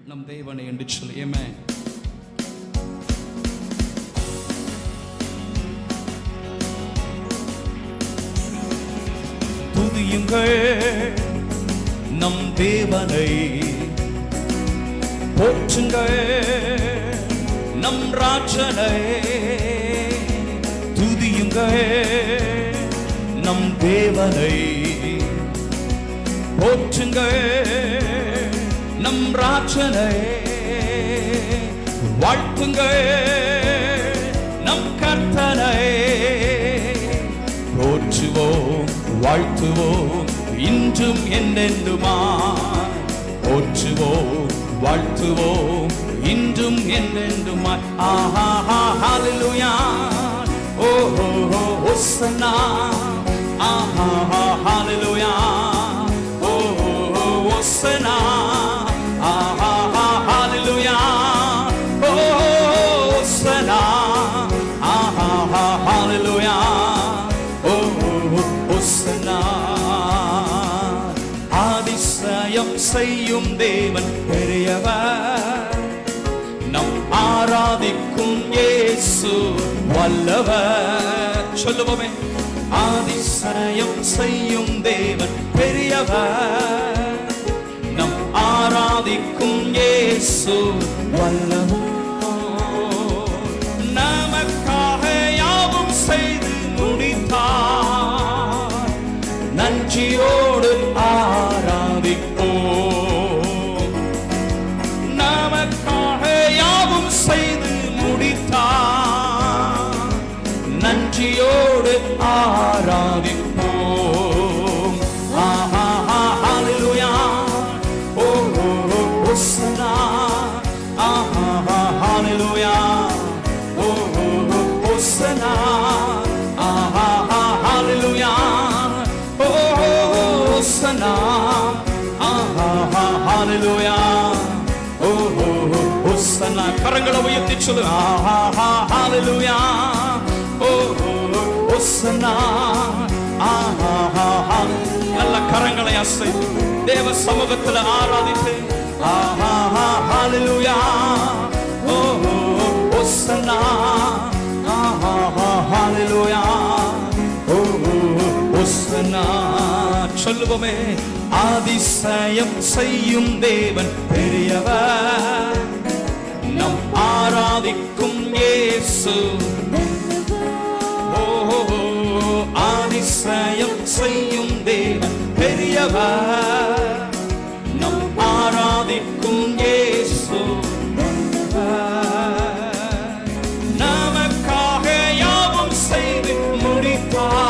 நம் தேவனை என்று சொல்லி. ஆமென். துதியுங்கள் நம் தேவனை, போற்றுங்கள் நம் ராஜனை. துதியுங்கள் நம் தேவனை, போற்றுங்கள் நம் ராஜனை. வாழ்த்துங்கள் நம் கர்த்தனை. போற்றுவோம் வாழ்த்துவோம் இன்றும் என்றென்றுமாய். போற்றுவோம் வாழ்த்துவோம் இன்றும் என்றென்றுமாய். ஆஹா ஹalleluya, ஓ ஹோசன்னா. ஆஹா ஹalleluya, ஓ ஹோசன்னா. ஆஹா ஹalleluya, ஓ ஹோசன்னா. ஆஹா ஹalleluya, ஓ ஹோசன்னா. அதிசயம் செய்யும் தேவன் பெரியவர், நம் ஆராதிக்கும் இயேசு வல்லவர். சொல்லுவோமே, அதிசயம் செய்யும் தேவன் பெரியவர், நம் ஆராதிக்கும் இயேசு வல்லவர். நமக்காக யாவும் செய்து முடித்தார், நன்றியோடு ஆராதிப்போம். நமக்காக யாவும் செய்து முடித்தார், நன்றியோடு ஆராதிப்போம். ஆஹா ஹalleluya, ஓ ஹோசன்னா. ஆஹா ஹalleluya, ஓ ஹோசன்னா. ஆஹா ஹalleluya, ஓ ஹோசன்னா. ஆஹா ஹalleluya, ஓ ஹோசன்னா. கரங்களை உயர்த்தி சொல்லு. ஆஹா ஹalleluya, ஓ ஹோசன்னா. ஆஹா நல்ல கரங்களை அசைத்து தேவ சமூகத்தில் ஆராதித்து. ஆஹா ஹalleluya, ஓ ஹோசன்னா. ஆஹா ஹalleluya, ஓ ஹோசன்னா. சொல்லுவோமே, அதிசயம் செய்யும் தேவன் பெரியவர், நம் ஆராதிக்கும் இயேசு. அதிசயம் செய்யும் தேவன் பெரியவர், நம் ஆராதிக்கும் இயேசு. நமக்காக யாவும் செய்து முடித்தார்,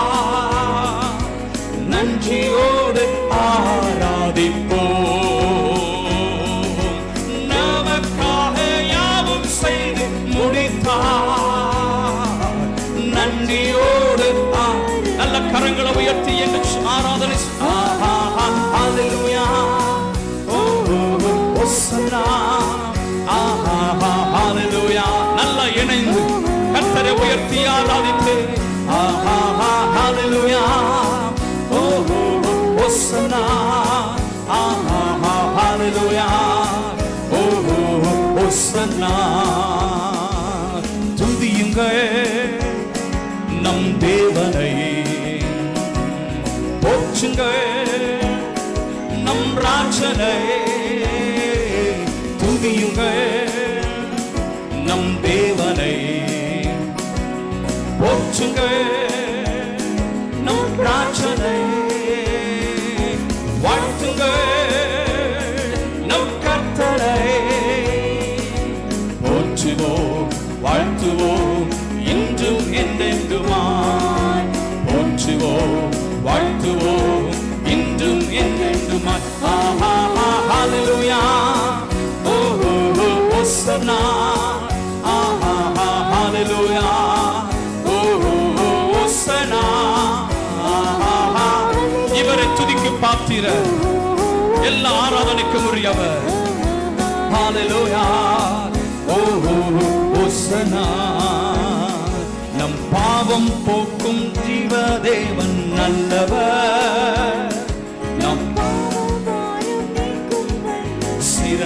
நன்றியோடு ஆராதிப்போம். நமக்காக யாவும் செய்து முடித்தார், நன்றியோடு. நல்ல கரங்களை உயர்த்தி என்று ஆராதனை. ஹalleluya, ஓ ஹோசன்னா. ஆஹா ஹalleluya, நல்ல இணைந்து கர்த்தரை உயர்த்தி ஆராதித்து. ஆஹா ஹalleluya, ஓ ஹோசன்னா. ஆஹா ஹalleluya, ஓ ஹோசன்னா. துதியுங்கள் நம் தேவனை, போற்றுங்கள் நம் ராஜனை. துதியுங்கள் நம் தேவனை, போற்றுங்கள் நம் ராஜனை. வாழ்த்துங்கள் நம் கர்த்தரை. போற்றுவோம் வாழ்த்துவோம் இன்றும் என்றென்றுமாய். போற்றுவோம் வாழ்த்துவோம் இன்றும் என்றென்றுமாய். ஆஹா ஹalleluya, ஓ ஹோசன்னா. ஆஹா ஹalleluya, ஓ ஹோசன்னா. ஆஹா. இவரை துதிக்கு பாத்திர, எல்லா ஆராதனைக்கும் உரியவர். ஹalleluya, ஓ ஹோசன்னா. நம் பாவம் போக்கும் ஜீவதேவன் நல்லவர், நம்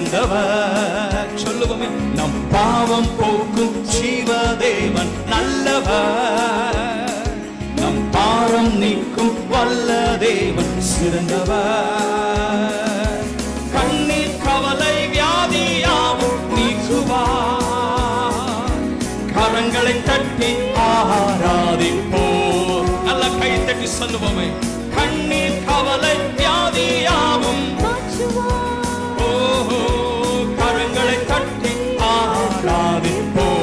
சிறந்தவர். சொல்லுவோமே, நம் பாவம் போக்கும் ஜீவதேவன் நல்லவர், நம் பாரம் நீக்கும் வல்ல தேவன் சிறந்தவர். கண்ணீர் கவலை வியாதியாவும் நீக்குவார், கரங்களை தட்டி ஆராதிப்போம். நல்ல கை தட்டி சொல்லுவோமே, கண்ணீர் கவலை வியாதியாவும் ஓஹோ, கரங்களை தட்டி ஆராதிப்போம்.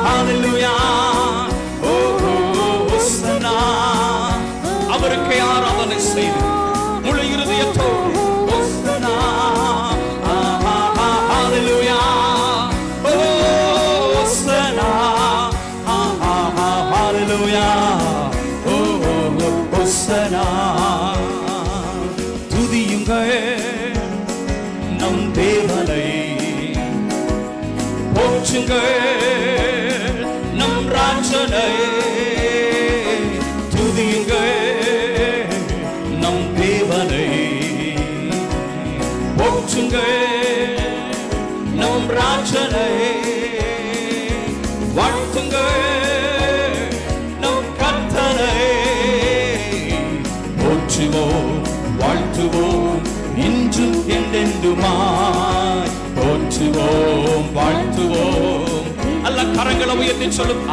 ஹல்லேலூயா, ஓஹோ ஹோசன்னா. அவருக்கு ஆராதனை செய்து முழு இருதயத்தோடு ஹோசன்னா. ஹல்லேலூயா, ஹோசன்னா. ஹல்லேலூயா, துதியுங்கள் நம் தேவனை, போற்றுங்கள் நம் ராஜனை. துதியுங்கள் நம் தேவனை, போற்றுங்கள் நம் ராஜனை. வாழ்த்துங்கள் நம் கர்த்தரை, போற்றுவோம் வாழ்த்துவோம் இன்றும் என்றென்றுமாய். போற்றுவோம் வாழ்த்துவோம். அல்ல கரங்களை உயர்த்தி சொல்லும்.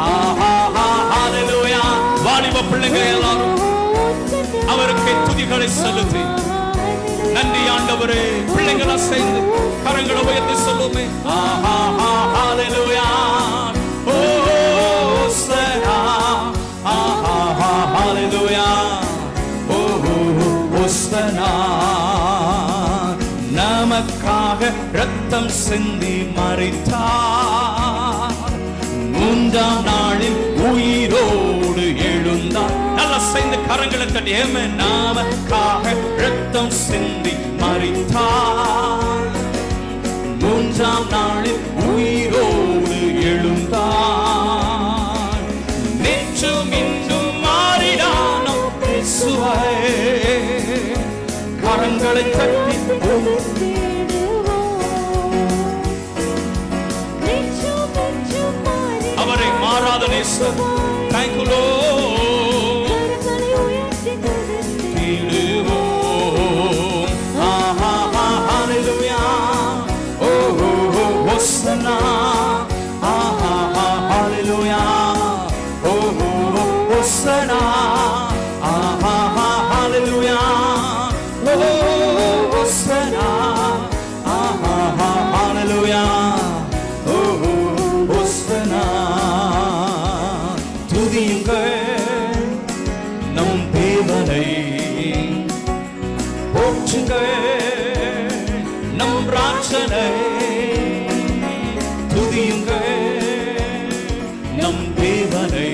ஹல்லேலூயா. வாலிப பிள்ளைகள் எல்லாரும் அவருக்கு துதிகளை செலுத்தி நன்றி ஆண்டவரே. பிள்ளைகளா சேர்ந்து கரங்களை உயர்த்தி சொல்லுமே. ஹல்லேலூயா, ஹோசன்னா. ஹல்லேலூயா, ஹோசன்னா. நமக்காக ரத்தம் சிந்தி மரித்தார், மூன்றாம் நாளில் உயிரோடு எழுந்தார். நல்லா சேர்ந்து கரங்களை தட்டி ஏமே. நமக்காக ரத்தம் சிந்தி மரித்தார், மூன்றாம் நாளில் உயிரோடு எழுந்தார். நேற்றும் இன்றும் மாறினானோ இயேசுவே. கரங்களை தட்டி அவரை மாறாத நேசர். Thank you Lord. Hallelujah. Oh Hosanna. Hallelujah. Oh Hosanna. Hallelujah. Oh Hosanna. Hallelujah. துதியுங்கள் நம் தேவனை, போற்றுங்கள் நம் ராஜனை. துதியுங்கள் நம் தேவனை,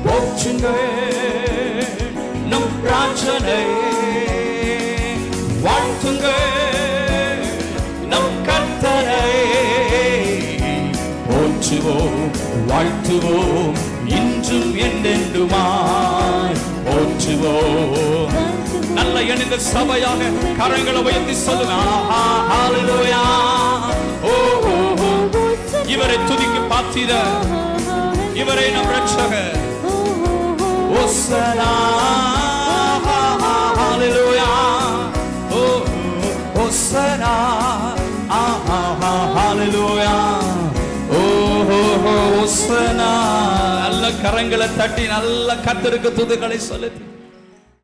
போற்றுங்கள் நம் ராஜனை. வாழ்த்துங்கள் நம் கர்த்தரை, போற்றுவோம் வாழ்த்துவோம் இன்றும் என்றென்றுமாய். போற்றுவோம். நல்ல இணைந்த சபையாக கரங்களை உயர்த்தி சொல்லுங்க. ஹல்லேலூயா. ஓ இவரை துதிக்கு பாத்திர, இவரை நம் ரட்சகர். ஹோசன்னா. ஹல்லேலூயா. ஓ ஹோசன்னா. ஹல்லேலூயா. நல்ல கரங்களை தட்டி நல்ல கர்த்தருக்கு துதிகளை செலுத்தி